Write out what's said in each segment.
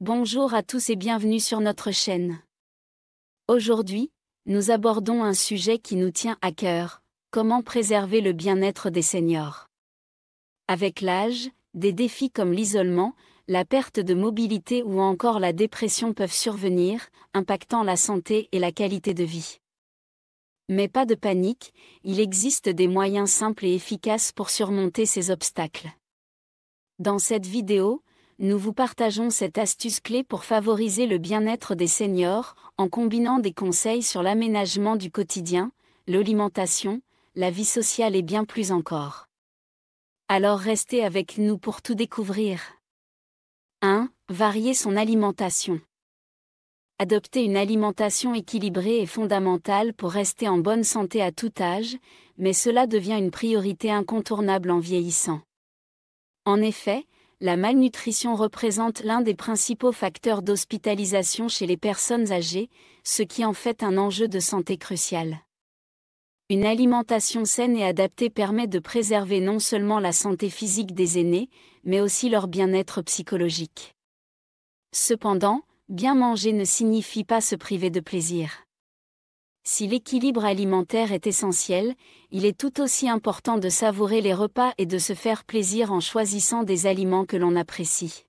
Bonjour à tous et bienvenue sur notre chaîne. Aujourd'hui, nous abordons un sujet qui nous tient à cœur, comment préserver le bien-être des seniors. Avec l'âge, des défis comme l'isolement, la perte de mobilité ou encore la dépression peuvent survenir, impactant la santé et la qualité de vie. Mais pas de panique, il existe des moyens simples et efficaces pour surmonter ces obstacles. Dans cette vidéo, nous vous partageons cette astuce clé pour favoriser le bien-être des seniors, en combinant des conseils sur l'aménagement du quotidien, l'alimentation, la vie sociale et bien plus encore. Alors restez avec nous pour tout découvrir. 1. Varier son alimentation. Adopter une alimentation équilibrée est fondamental pour rester en bonne santé à tout âge, mais cela devient une priorité incontournable en vieillissant. En effet, la malnutrition représente l'un des principaux facteurs d'hospitalisation chez les personnes âgées, ce qui en fait un enjeu de santé crucial. Une alimentation saine et adaptée permet de préserver non seulement la santé physique des aînés, mais aussi leur bien-être psychologique. Cependant, bien manger ne signifie pas se priver de plaisir. Si l'équilibre alimentaire est essentiel, il est tout aussi important de savourer les repas et de se faire plaisir en choisissant des aliments que l'on apprécie.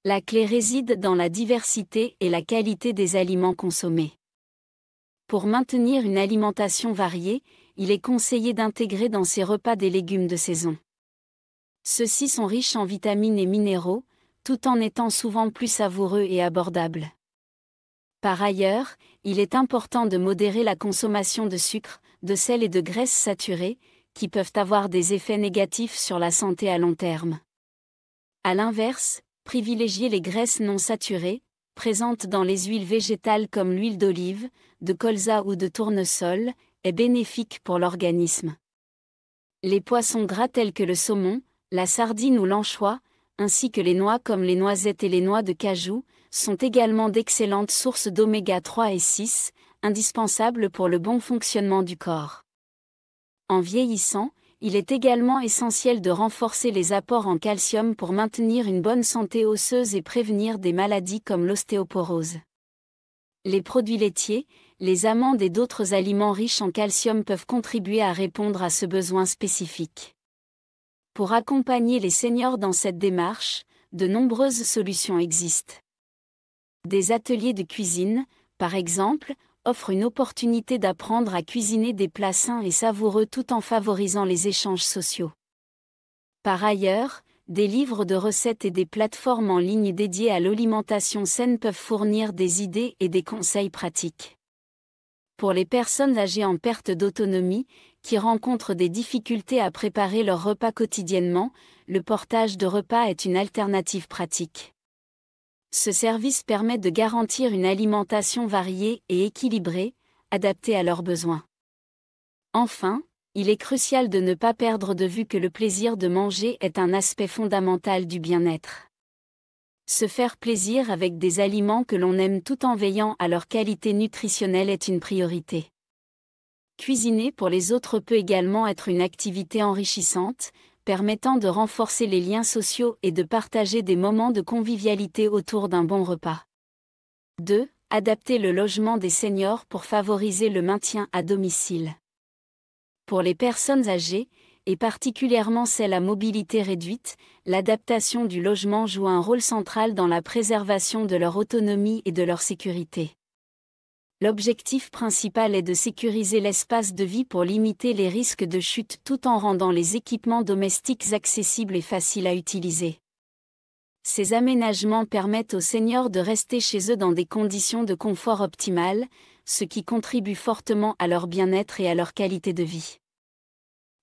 La clé réside dans la diversité et la qualité des aliments consommés. Pour maintenir une alimentation variée, il est conseillé d'intégrer dans ces repas des légumes de saison. Ceux-ci sont riches en vitamines et minéraux, tout en étant souvent plus savoureux et abordables. Par ailleurs, il est important de modérer la consommation de sucre, de sel et de graisses saturées, qui peuvent avoir des effets négatifs sur la santé à long terme. À l'inverse, privilégier les graisses non saturées, présentes dans les huiles végétales comme l'huile d'olive, de colza ou de tournesol, est bénéfique pour l'organisme. Les poissons gras tels que le saumon, la sardine ou l'anchois, ainsi que les noix comme les noisettes et les noix de cajou, sont également d'excellentes sources d'oméga 3 et 6, indispensables pour le bon fonctionnement du corps. En vieillissant, il est également essentiel de renforcer les apports en calcium pour maintenir une bonne santé osseuse et prévenir des maladies comme l'ostéoporose. Les produits laitiers, les amandes et d'autres aliments riches en calcium peuvent contribuer à répondre à ce besoin spécifique. Pour accompagner les seniors dans cette démarche, de nombreuses solutions existent. Des ateliers de cuisine, par exemple, offrent une opportunité d'apprendre à cuisiner des plats sains et savoureux tout en favorisant les échanges sociaux. Par ailleurs, des livres de recettes et des plateformes en ligne dédiées à l'alimentation saine peuvent fournir des idées et des conseils pratiques. Pour les personnes âgées en perte d'autonomie, qui rencontrent des difficultés à préparer leurs repas quotidiennement, le portage de repas est une alternative pratique. Ce service permet de garantir une alimentation variée et équilibrée, adaptée à leurs besoins. Enfin, il est crucial de ne pas perdre de vue que le plaisir de manger est un aspect fondamental du bien-être. Se faire plaisir avec des aliments que l'on aime tout en veillant à leur qualité nutritionnelle est une priorité. Cuisiner pour les autres peut également être une activité enrichissante, permettant de renforcer les liens sociaux et de partager des moments de convivialité autour d'un bon repas. 2. Adapter le logement des seniors pour favoriser le maintien à domicile. Pour les personnes âgées, et particulièrement celles à mobilité réduite, l'adaptation du logement joue un rôle central dans la préservation de leur autonomie et de leur sécurité. L'objectif principal est de sécuriser l'espace de vie pour limiter les risques de chute tout en rendant les équipements domestiques accessibles et faciles à utiliser. Ces aménagements permettent aux seniors de rester chez eux dans des conditions de confort optimales, ce qui contribue fortement à leur bien-être et à leur qualité de vie.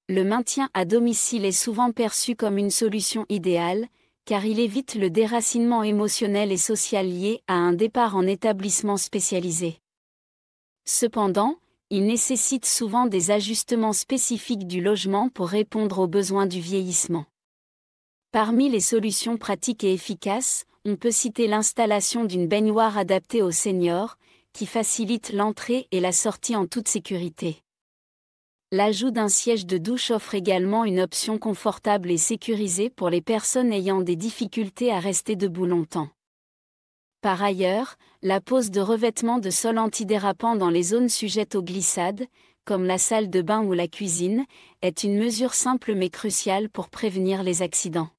Le maintien à domicile est souvent perçu comme une solution idéale, car il évite le déracinement émotionnel et social lié à un départ en établissement spécialisé. Cependant, il nécessite souvent des ajustements spécifiques du logement pour répondre aux besoins du vieillissement. Parmi les solutions pratiques et efficaces, on peut citer l'installation d'une baignoire adaptée aux seniors, qui facilite l'entrée et la sortie en toute sécurité. L'ajout d'un siège de douche offre également une option confortable et sécurisée pour les personnes ayant des difficultés à rester debout longtemps. Par ailleurs, la pose de revêtements de sol antidérapants dans les zones sujettes aux glissades, comme la salle de bain ou la cuisine, est une mesure simple mais cruciale pour prévenir les accidents.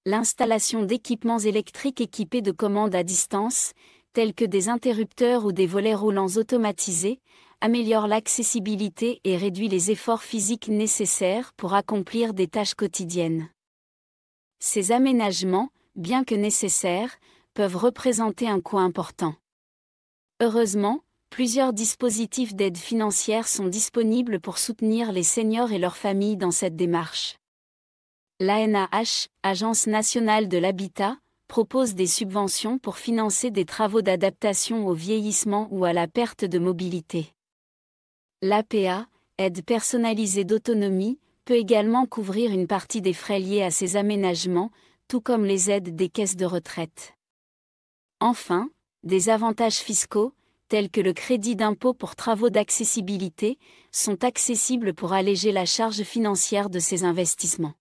L'installation d'équipements électriques équipés de commandes à distance, tels que des interrupteurs ou des volets roulants automatisés, améliore l'accessibilité et réduit les efforts physiques nécessaires pour accomplir des tâches quotidiennes. Ces aménagements, bien que nécessaires, peuvent représenter un coût important. Heureusement, plusieurs dispositifs d'aide financière sont disponibles pour soutenir les seniors et leurs familles dans cette démarche. L'ANAH, Agence nationale de l'habitat, propose des subventions pour financer des travaux d'adaptation au vieillissement ou à la perte de mobilité. L'APA, aide personnalisée d'autonomie, peut également couvrir une partie des frais liés à ces aménagements, tout comme les aides des caisses de retraite. Enfin, des avantages fiscaux, tels que le crédit d'impôt pour travaux d'accessibilité, sont accessibles pour alléger la charge financière de ces investissements.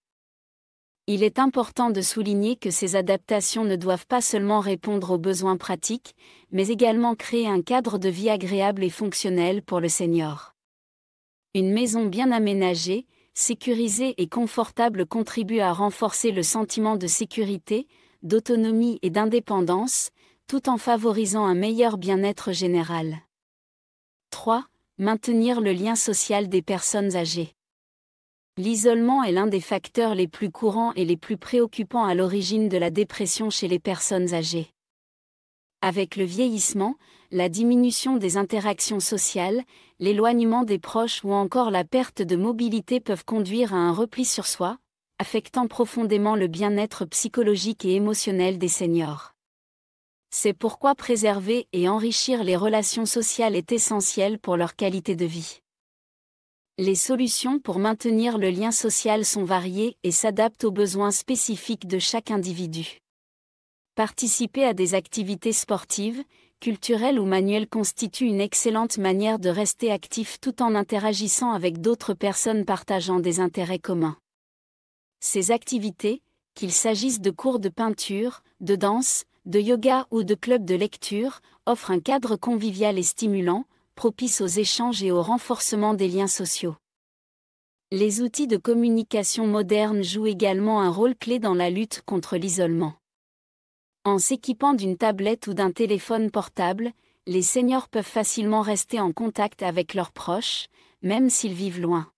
Il est important de souligner que ces adaptations ne doivent pas seulement répondre aux besoins pratiques, mais également créer un cadre de vie agréable et fonctionnel pour le senior. Une maison bien aménagée, sécurisée et confortable contribue à renforcer le sentiment de sécurité, d'autonomie et d'indépendance, tout en favorisant un meilleur bien-être général. 3. Maintenir le lien social des personnes âgées. L'isolement est l'un des facteurs les plus courants et les plus préoccupants à l'origine de la dépression chez les personnes âgées. Avec le vieillissement, la diminution des interactions sociales, l'éloignement des proches ou encore la perte de mobilité peuvent conduire à un repli sur soi, affectant profondément le bien-être psychologique et émotionnel des seniors. C'est pourquoi préserver et enrichir les relations sociales est essentiel pour leur qualité de vie. Les solutions pour maintenir le lien social sont variées et s'adaptent aux besoins spécifiques de chaque individu. Participer à des activités sportives, culturelles ou manuelles constitue une excellente manière de rester actif tout en interagissant avec d'autres personnes partageant des intérêts communs. Ces activités, qu'il s'agisse de cours de peinture, de danse, de yoga ou de clubs de lecture, offrent un cadre convivial et stimulant, propice aux échanges et au renforcement des liens sociaux. Les outils de communication modernes jouent également un rôle clé dans la lutte contre l'isolement. En s'équipant d'une tablette ou d'un téléphone portable, les seniors peuvent facilement rester en contact avec leurs proches, même s'ils vivent loin.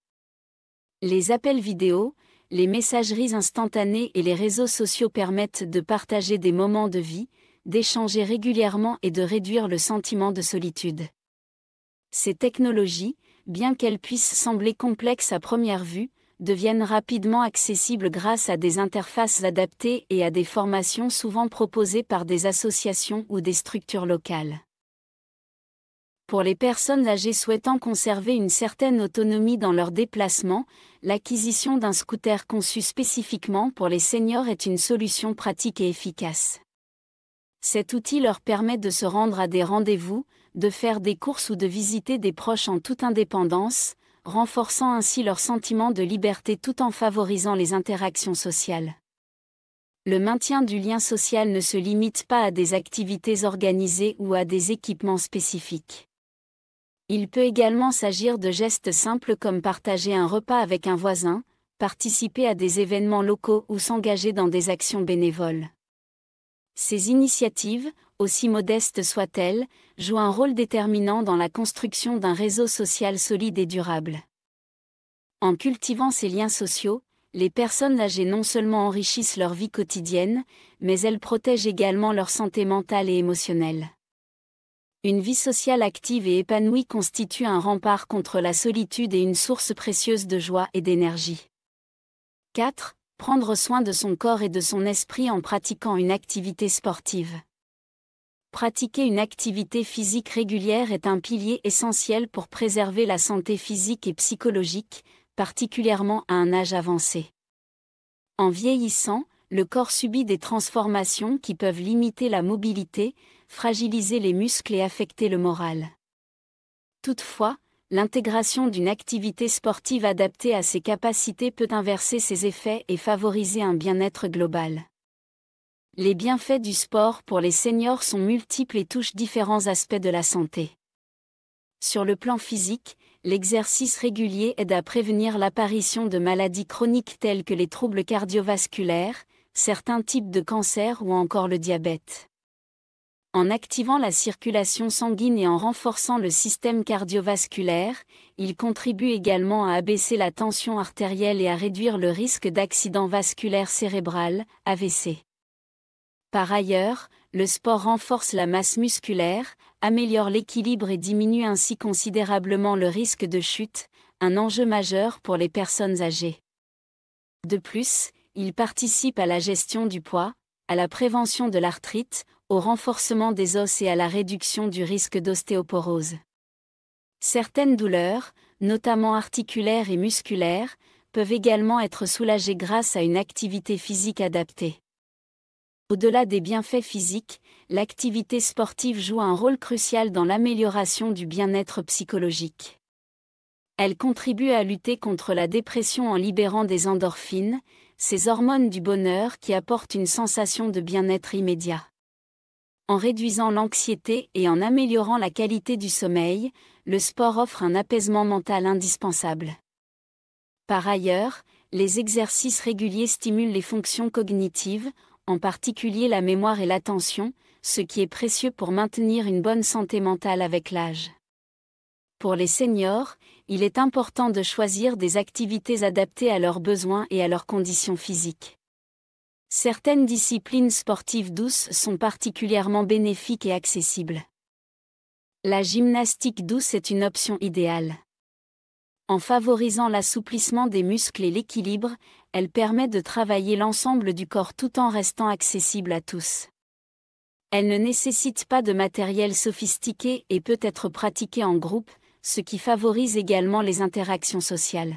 Les appels vidéo, les messageries instantanées et les réseaux sociaux permettent de partager des moments de vie, d'échanger régulièrement et de réduire le sentiment de solitude. Ces technologies, bien qu'elles puissent sembler complexes à première vue, deviennent rapidement accessibles grâce à des interfaces adaptées et à des formations souvent proposées par des associations ou des structures locales. Pour les personnes âgées souhaitant conserver une certaine autonomie dans leurs déplacements, l'acquisition d'un scooter conçu spécifiquement pour les seniors est une solution pratique et efficace. Cet outil leur permet de se rendre à des rendez-vous, de faire des courses ou de visiter des proches en toute indépendance, renforçant ainsi leur sentiment de liberté tout en favorisant les interactions sociales. Le maintien du lien social ne se limite pas à des activités organisées ou à des équipements spécifiques. Il peut également s'agir de gestes simples comme partager un repas avec un voisin, participer à des événements locaux ou s'engager dans des actions bénévoles. Ces initiatives, aussi modestes soient-elles, jouent un rôle déterminant dans la construction d'un réseau social solide et durable. En cultivant ces liens sociaux, les personnes âgées non seulement enrichissent leur vie quotidienne, mais elles protègent également leur santé mentale et émotionnelle. Une vie sociale active et épanouie constitue un rempart contre la solitude et une source précieuse de joie et d'énergie. 4. Prendre soin de son corps et de son esprit en pratiquant une activité sportive. Pratiquer une activité physique régulière est un pilier essentiel pour préserver la santé physique et psychologique, particulièrement à un âge avancé. En vieillissant, le corps subit des transformations qui peuvent limiter la mobilité, fragiliser les muscles et affecter le moral. Toutefois, l'intégration d'une activité sportive adaptée à ses capacités peut inverser ces effets et favoriser un bien-être global. Les bienfaits du sport pour les seniors sont multiples et touchent différents aspects de la santé. Sur le plan physique, l'exercice régulier aide à prévenir l'apparition de maladies chroniques telles que les troubles cardiovasculaires, certains types de cancers ou encore le diabète. En activant la circulation sanguine et en renforçant le système cardiovasculaire, il contribue également à abaisser la tension artérielle et à réduire le risque d'accident vasculaire cérébral, AVC. Par ailleurs, le sport renforce la masse musculaire, améliore l'équilibre et diminue ainsi considérablement le risque de chute, un enjeu majeur pour les personnes âgées. De plus, il participe à la gestion du poids, à la prévention de l'arthrite, au renforcement des os et à la réduction du risque d'ostéoporose. Certaines douleurs, notamment articulaires et musculaires, peuvent également être soulagées grâce à une activité physique adaptée. Au-delà des bienfaits physiques, l'activité sportive joue un rôle crucial dans l'amélioration du bien-être psychologique. Elle contribue à lutter contre la dépression en libérant des endorphines, ces hormones du bonheur qui apportent une sensation de bien-être immédiat. En réduisant l'anxiété et en améliorant la qualité du sommeil, le sport offre un apaisement mental indispensable. Par ailleurs, les exercices réguliers stimulent les fonctions cognitives, en particulier la mémoire et l'attention, ce qui est précieux pour maintenir une bonne santé mentale avec l'âge. Pour les seniors, il est important de choisir des activités adaptées à leurs besoins et à leurs conditions physiques. Certaines disciplines sportives douces sont particulièrement bénéfiques et accessibles. La gymnastique douce est une option idéale. En favorisant l'assouplissement des muscles et l'équilibre, elle permet de travailler l'ensemble du corps tout en restant accessible à tous. Elle ne nécessite pas de matériel sophistiqué et peut être pratiquée en groupe, ce qui favorise également les interactions sociales.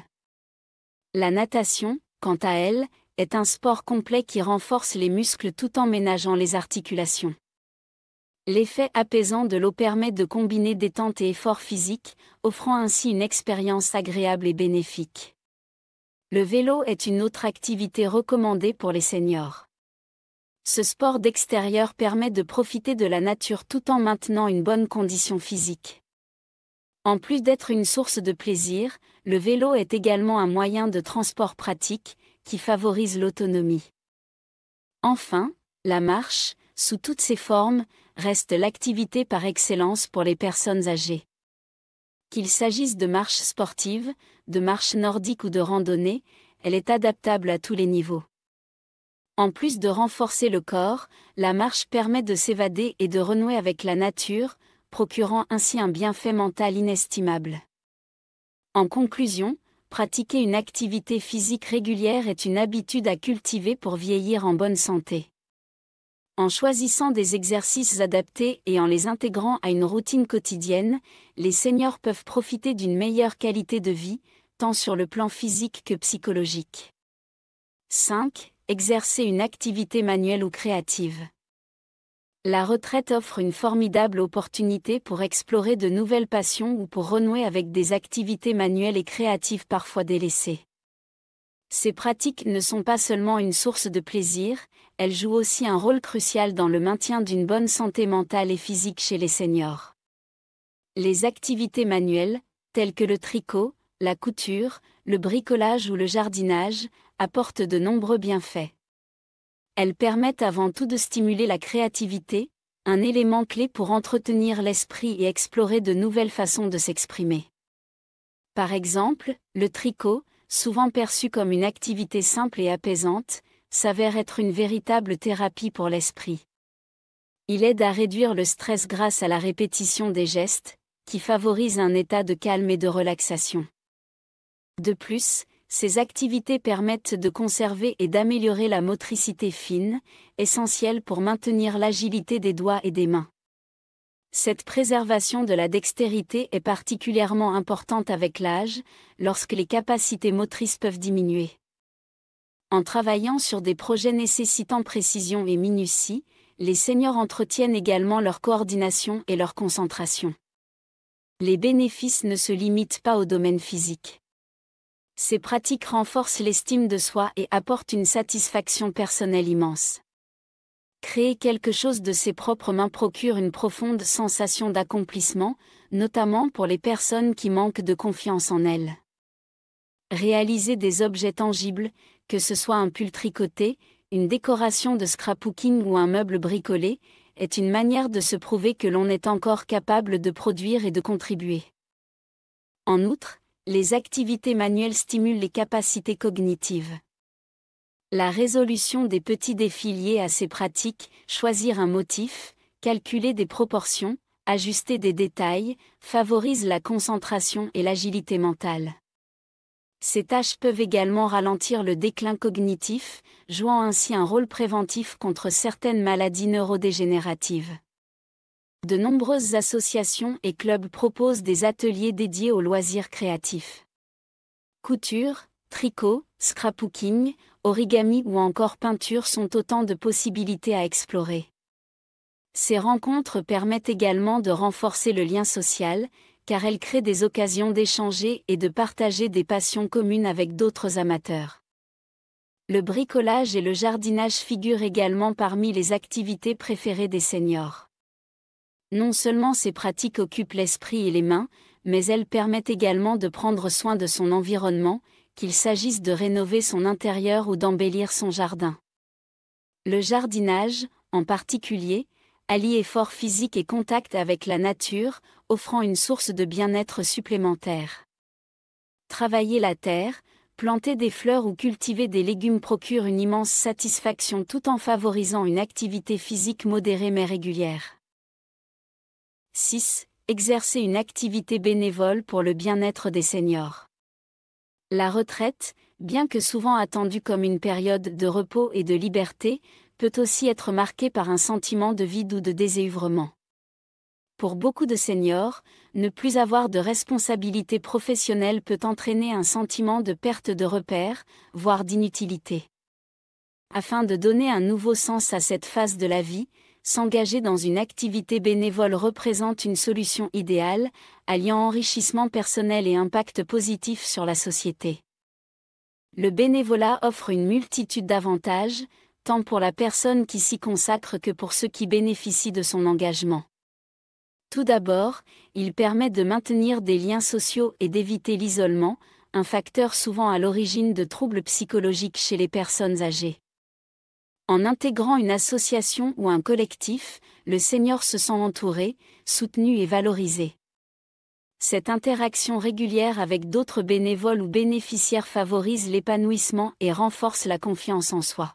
La natation, quant à elle, est un sport complet qui renforce les muscles tout en ménageant les articulations. L'effet apaisant de l'eau permet de combiner détente et effort physique, offrant ainsi une expérience agréable et bénéfique. Le vélo est une autre activité recommandée pour les seniors. Ce sport d'extérieur permet de profiter de la nature tout en maintenant une bonne condition physique. En plus d'être une source de plaisir, le vélo est également un moyen de transport pratique, qui favorise l'autonomie. Enfin, la marche, sous toutes ses formes, reste l'activité par excellence pour les personnes âgées. Qu'il s'agisse de marche sportive, de marche nordique ou de randonnée, elle est adaptable à tous les niveaux. En plus de renforcer le corps, la marche permet de s'évader et de renouer avec la nature, procurant ainsi un bienfait mental inestimable. En conclusion, pratiquer une activité physique régulière est une habitude à cultiver pour vieillir en bonne santé. En choisissant des exercices adaptés et en les intégrant à une routine quotidienne, les seniors peuvent profiter d'une meilleure qualité de vie, tant sur le plan physique que psychologique. 5. Exercer une activité manuelle ou créative. La retraite offre une formidable opportunité pour explorer de nouvelles passions ou pour renouer avec des activités manuelles et créatives parfois délaissées. Ces pratiques ne sont pas seulement une source de plaisir, elles jouent aussi un rôle crucial dans le maintien d'une bonne santé mentale et physique chez les seniors. Les activités manuelles, telles que le tricot, la couture, le bricolage ou le jardinage, apportent de nombreux bienfaits. Elles permettent avant tout de stimuler la créativité, un élément clé pour entretenir l'esprit et explorer de nouvelles façons de s'exprimer. Par exemple, le tricot, souvent perçu comme une activité simple et apaisante, s'avère être une véritable thérapie pour l'esprit. Il aide à réduire le stress grâce à la répétition des gestes, qui favorise un état de calme et de relaxation. De plus, ces activités permettent de conserver et d'améliorer la motricité fine, essentielle pour maintenir l'agilité des doigts et des mains. Cette préservation de la dextérité est particulièrement importante avec l'âge, lorsque les capacités motrices peuvent diminuer. En travaillant sur des projets nécessitant précision et minutie, les seniors entretiennent également leur coordination et leur concentration. Les bénéfices ne se limitent pas au domaine physique. Ces pratiques renforcent l'estime de soi et apportent une satisfaction personnelle immense. Créer quelque chose de ses propres mains procure une profonde sensation d'accomplissement, notamment pour les personnes qui manquent de confiance en elles. Réaliser des objets tangibles, que ce soit un pull tricoté, une décoration de scrapbooking ou un meuble bricolé, est une manière de se prouver que l'on est encore capable de produire et de contribuer. En outre, les activités manuelles stimulent les capacités cognitives. La résolution des petits défis liés à ces pratiques, choisir un motif, calculer des proportions, ajuster des détails, favorise la concentration et l'agilité mentale. Ces tâches peuvent également ralentir le déclin cognitif, jouant ainsi un rôle préventif contre certaines maladies neurodégénératives. De nombreuses associations et clubs proposent des ateliers dédiés aux loisirs créatifs. Couture, tricot, scrapbooking, origami ou encore peinture sont autant de possibilités à explorer. Ces rencontres permettent également de renforcer le lien social, car elles créent des occasions d'échanger et de partager des passions communes avec d'autres amateurs. Le bricolage et le jardinage figurent également parmi les activités préférées des seniors. Non seulement ces pratiques occupent l'esprit et les mains, mais elles permettent également de prendre soin de son environnement, qu'il s'agisse de rénover son intérieur ou d'embellir son jardin. Le jardinage, en particulier, allie effort physique et contact avec la nature, offrant une source de bien-être supplémentaire. Travailler la terre, planter des fleurs ou cultiver des légumes procure une immense satisfaction tout en favorisant une activité physique modérée mais régulière. 6. Exercer une activité bénévole pour le bien-être des seniors. La retraite, bien que souvent attendue comme une période de repos et de liberté, peut aussi être marquée par un sentiment de vide ou de désœuvrement. Pour beaucoup de seniors, ne plus avoir de responsabilité professionnelle peut entraîner un sentiment de perte de repères, voire d'inutilité. Afin de donner un nouveau sens à cette phase de la vie, s'engager dans une activité bénévole représente une solution idéale, alliant enrichissement personnel et impact positif sur la société. Le bénévolat offre une multitude d'avantages, tant pour la personne qui s'y consacre que pour ceux qui bénéficient de son engagement. Tout d'abord, il permet de maintenir des liens sociaux et d'éviter l'isolement, un facteur souvent à l'origine de troubles psychologiques chez les personnes âgées. En intégrant une association ou un collectif, le senior se sent entouré, soutenu et valorisé. Cette interaction régulière avec d'autres bénévoles ou bénéficiaires favorise l'épanouissement et renforce la confiance en soi.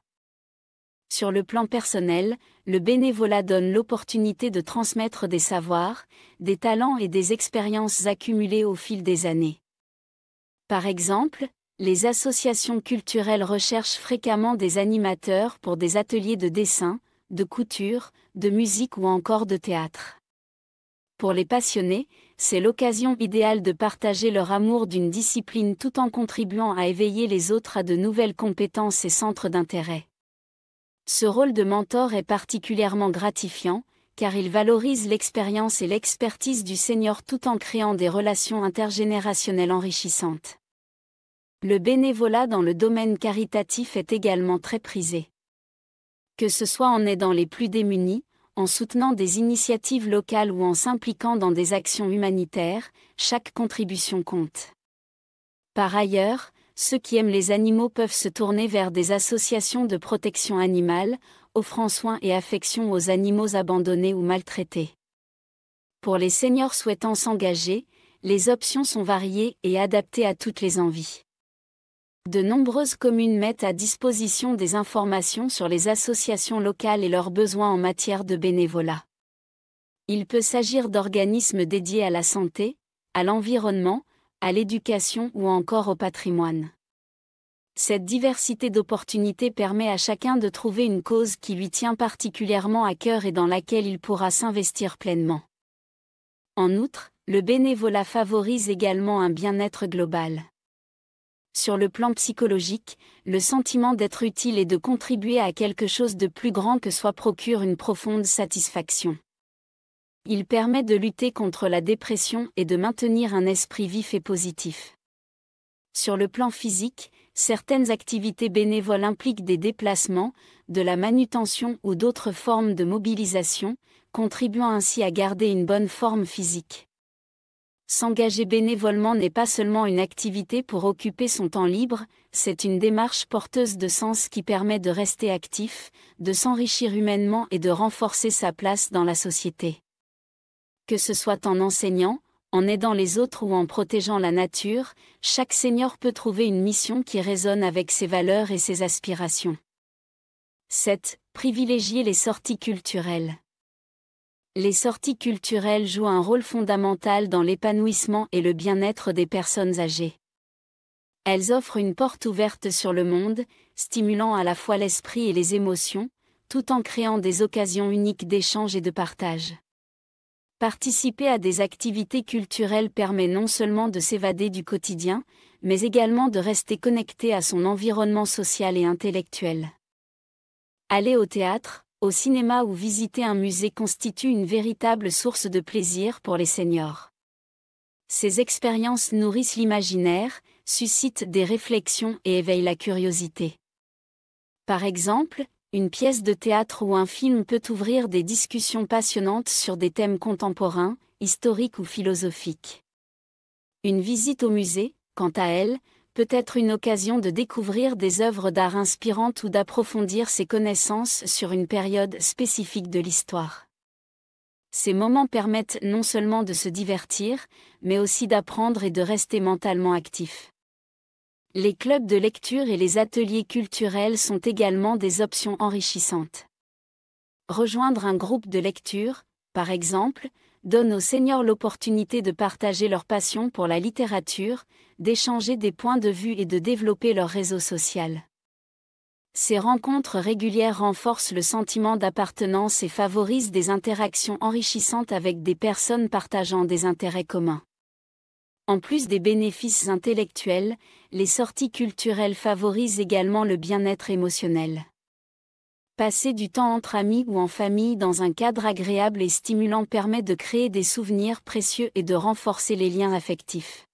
Sur le plan personnel, le bénévolat donne l'opportunité de transmettre des savoirs, des talents et des expériences accumulées au fil des années. Par exemple, les associations culturelles recherchent fréquemment des animateurs pour des ateliers de dessin, de couture, de musique ou encore de théâtre. Pour les passionnés, c'est l'occasion idéale de partager leur amour d'une discipline tout en contribuant à éveiller les autres à de nouvelles compétences et centres d'intérêt. Ce rôle de mentor est particulièrement gratifiant, car il valorise l'expérience et l'expertise du senior tout en créant des relations intergénérationnelles enrichissantes. Le bénévolat dans le domaine caritatif est également très prisé. Que ce soit en aidant les plus démunis, en soutenant des initiatives locales ou en s'impliquant dans des actions humanitaires, chaque contribution compte. Par ailleurs, ceux qui aiment les animaux peuvent se tourner vers des associations de protection animale, offrant soins et affection aux animaux abandonnés ou maltraités. Pour les seniors souhaitant s'engager, les options sont variées et adaptées à toutes les envies. De nombreuses communes mettent à disposition des informations sur les associations locales et leurs besoins en matière de bénévolat. Il peut s'agir d'organismes dédiés à la santé, à l'environnement, à l'éducation ou encore au patrimoine. Cette diversité d'opportunités permet à chacun de trouver une cause qui lui tient particulièrement à cœur et dans laquelle il pourra s'investir pleinement. En outre, le bénévolat favorise également un bien-être global. Sur le plan psychologique, le sentiment d'être utile et de contribuer à quelque chose de plus grand que soi procure une profonde satisfaction. Il permet de lutter contre la dépression et de maintenir un esprit vif et positif. Sur le plan physique, certaines activités bénévoles impliquent des déplacements, de la manutention ou d'autres formes de mobilisation, contribuant ainsi à garder une bonne forme physique. S'engager bénévolement n'est pas seulement une activité pour occuper son temps libre, c'est une démarche porteuse de sens qui permet de rester actif, de s'enrichir humainement et de renforcer sa place dans la société. Que ce soit en enseignant, en aidant les autres ou en protégeant la nature, chaque senior peut trouver une mission qui résonne avec ses valeurs et ses aspirations. 7. Privilégier les sorties culturelles. Les sorties culturelles jouent un rôle fondamental dans l'épanouissement et le bien-être des personnes âgées. Elles offrent une porte ouverte sur le monde, stimulant à la fois l'esprit et les émotions, tout en créant des occasions uniques d'échange et de partage. Participer à des activités culturelles permet non seulement de s'évader du quotidien, mais également de rester connecté à son environnement social et intellectuel. Aller au théâtre, au cinéma ou visiter un musée constitue une véritable source de plaisir pour les seniors. Ces expériences nourrissent l'imaginaire, suscitent des réflexions et éveillent la curiosité. Par exemple, une pièce de théâtre ou un film peut ouvrir des discussions passionnantes sur des thèmes contemporains, historiques ou philosophiques. Une visite au musée, quant à elle, peut être une occasion de découvrir des œuvres d'art inspirantes ou d'approfondir ses connaissances sur une période spécifique de l'histoire. Ces moments permettent non seulement de se divertir, mais aussi d'apprendre et de rester mentalement actif. Les clubs de lecture et les ateliers culturels sont également des options enrichissantes. Rejoindre un groupe de lecture, par exemple, donne aux seniors l'opportunité de partager leur passion pour la littérature, d'échanger des points de vue et de développer leur réseau social. Ces rencontres régulières renforcent le sentiment d'appartenance et favorisent des interactions enrichissantes avec des personnes partageant des intérêts communs. En plus des bénéfices intellectuels, les sorties culturelles favorisent également le bien-être émotionnel. Passer du temps entre amis ou en famille dans un cadre agréable et stimulant permet de créer des souvenirs précieux et de renforcer les liens affectifs.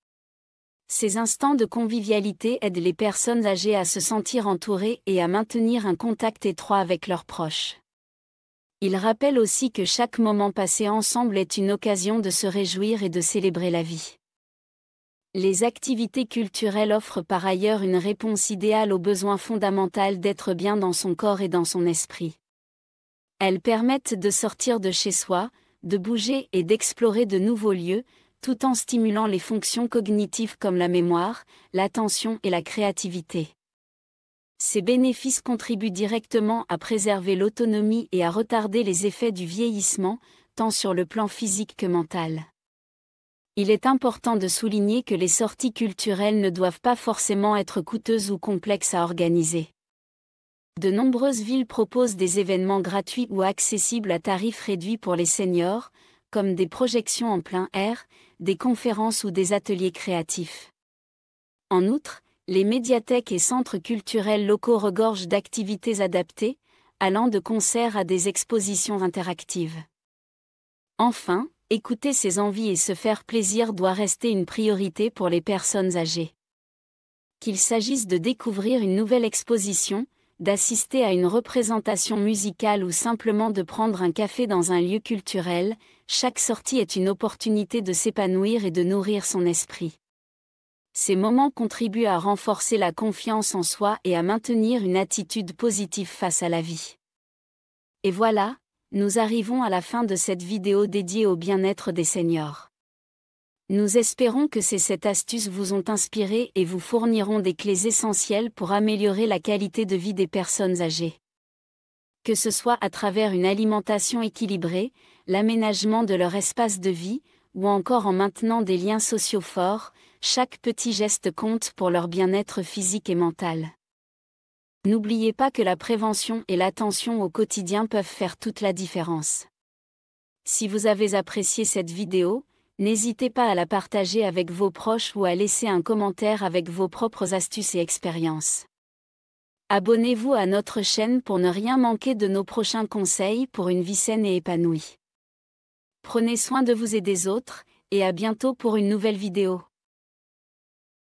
Ces instants de convivialité aident les personnes âgées à se sentir entourées et à maintenir un contact étroit avec leurs proches. Ils rappellent aussi que chaque moment passé ensemble est une occasion de se réjouir et de célébrer la vie. Les activités culturelles offrent par ailleurs une réponse idéale au besoin fondamental d'être bien dans son corps et dans son esprit. Elles permettent de sortir de chez soi, de bouger et d'explorer de nouveaux lieux, tout en stimulant les fonctions cognitives comme la mémoire, l'attention et la créativité. Ces bénéfices contribuent directement à préserver l'autonomie et à retarder les effets du vieillissement, tant sur le plan physique que mental. Il est important de souligner que les sorties culturelles ne doivent pas forcément être coûteuses ou complexes à organiser. De nombreuses villes proposent des événements gratuits ou accessibles à tarifs réduits pour les seniors, comme des projections en plein air, des conférences ou des ateliers créatifs. En outre, les médiathèques et centres culturels locaux regorgent d'activités adaptées, allant de concerts à des expositions interactives. Enfin, écouter ses envies et se faire plaisir doit rester une priorité pour les personnes âgées. Qu'il s'agisse de découvrir une nouvelle exposition, d'assister à une représentation musicale ou simplement de prendre un café dans un lieu culturel, chaque sortie est une opportunité de s'épanouir et de nourrir son esprit. Ces moments contribuent à renforcer la confiance en soi et à maintenir une attitude positive face à la vie. Et voilà, nous arrivons à la fin de cette vidéo dédiée au bien-être des seniors. Nous espérons que ces 7 astuces vous ont inspiré et vous fourniront des clés essentielles pour améliorer la qualité de vie des personnes âgées. Que ce soit à travers une alimentation équilibrée, l'aménagement de leur espace de vie, ou encore en maintenant des liens sociaux forts, chaque petit geste compte pour leur bien-être physique et mental. N'oubliez pas que la prévention et l'attention au quotidien peuvent faire toute la différence. Si vous avez apprécié cette vidéo, n'hésitez pas à la partager avec vos proches ou à laisser un commentaire avec vos propres astuces et expériences. Abonnez-vous à notre chaîne pour ne rien manquer de nos prochains conseils pour une vie saine et épanouie. Prenez soin de vous et des autres, et à bientôt pour une nouvelle vidéo.